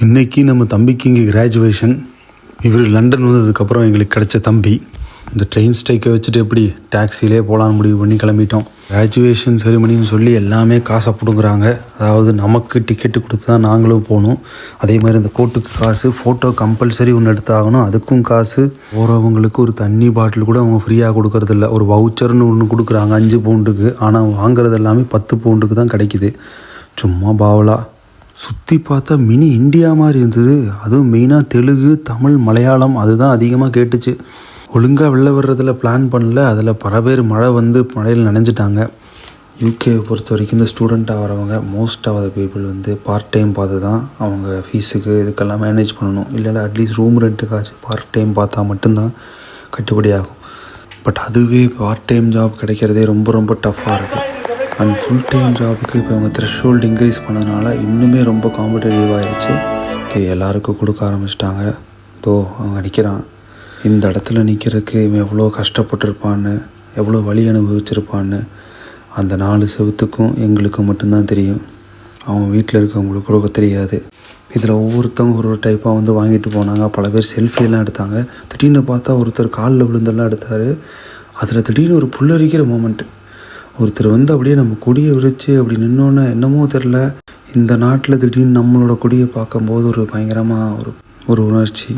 இன்றைக்கி நம்ம தம்பிக்கு இங்கே கிராஜுவேஷன். இவர் லண்டன் வந்ததுக்கப்புறம் எங்களுக்கு கிடைச்ச தம்பி. இந்த ட்ரெயின் ஸ்ட்ரைக்கை வச்சுட்டு எப்படி டாக்ஸிலே போகலான்னு முடிவு பண்ணி கிளம்பிட்டோம். கிராஜுவேஷன் செரிமனின்னு சொல்லி எல்லாமே காசை பிடுங்குறாங்க. அதாவது நமக்கு டிக்கெட்டு கொடுத்து தான் நாங்களும் போகணும். அதே மாதிரி இந்த கோட்டுக்கு காசு, ஃபோட்டோ கம்பல்சரி ஒன்று எடுத்தாகணும், அதுக்கும் காசு. போகிறவங்களுக்கு ஒரு தண்ணி பாட்டில் கூட அவங்க ஃப்ரீயாக கொடுக்கறதில்ல. ஒரு வவுச்சர்னு ஒன்று கொடுக்குறாங்க 5 பவுண்டுக்கு. ஆனால் வாங்குறது எல்லாமே 10 பவுண்டுக்கு தான் கிடைக்கிது. சும்மா பாவலா. சுற்றி பார்த்தா மினி இந்தியா மாதிரி இருந்தது. அதுவும் மெயினாக தெலுங்கு, தமிழ், மலையாளம் அதுதான் அதிகமாக கேட்டுச்சு. ஒழுங்காக வெளில வர்றதில் பிளான் பண்ணல. அதில் பல பேர் மழை வந்து மழையில் நனைஞ்சிட்டாங்க. யூகேவை பொறுத்த வரைக்கும் இந்த ஸ்டூடெண்ட்டாக வரவங்க மோஸ்ட் ஆஃப் த பீப்புள் வந்து பார்ட் டைம் பார்த்து தான் அவங்க ஃபீஸுக்கு இதுக்கெல்லாம் மேனேஜ் பண்ணணும். இல்லை அட்லீஸ்ட் ரூம் ரெண்ட்டுக்காச்சும் பார்ட் டைம் பார்த்தா மட்டும்தான் கட்டுப்படி ஆகும். பட் அதுவே பார்ட் டைம் ஜாப் கிடைக்கிறதே ரொம்ப ரொம்ப டஃப்பாக இருக்குது. அண்ட் ஃபுல் டைம் ஜாபுக்கு இப்போ அவங்க த்ரெஷ்ஹோல்டு இன்க்ரீஸ் பண்ணதுனால இன்னுமே ரொம்ப காம்படேட்டிவ் ஆகிடுச்சு. எல்லாருக்கும் கொடுக்க ஆரம்பிச்சிட்டாங்க. அவங்க நிற்கிறான். இந்த இடத்துல நிற்கிறதுக்கு இவன் எவ்வளோ கஷ்டப்பட்டுருப்பான்னு, எவ்வளோ வலி அனுபவிச்சிருப்பான்னு அந்த 4 செவத்துக்கும் எங்களுக்கு மட்டும்தான் தெரியும். அவன் வீட்டில் இருக்கவங்களுக்கு கூட தெரியாது. இதில் ஒவ்வொருத்தவங்க ஒரு டைப்பாக வந்து வாங்கிட்டு போனாங்க. பல பேர் செல்ஃபியெல்லாம் எடுத்தாங்க. திடீர்னு பார்த்தா ஒருத்தர் காலில் விழுந்தெல்லாம் எடுத்தார். அதில் திடீர்னு ஒரு புல்லரிக்கிற மூமெண்ட்டு. ஒருத்தர் வந்து அப்படியே நம்ம கொடியை விரித்து அப்படி நின்னோன்னே என்னமோ தெரில, இந்த நாட்டில் திடீர்னு நம்மளோட கொடியை பார்க்கும்போது ஒரு பயங்கரமாக ஒரு உணர்ச்சி.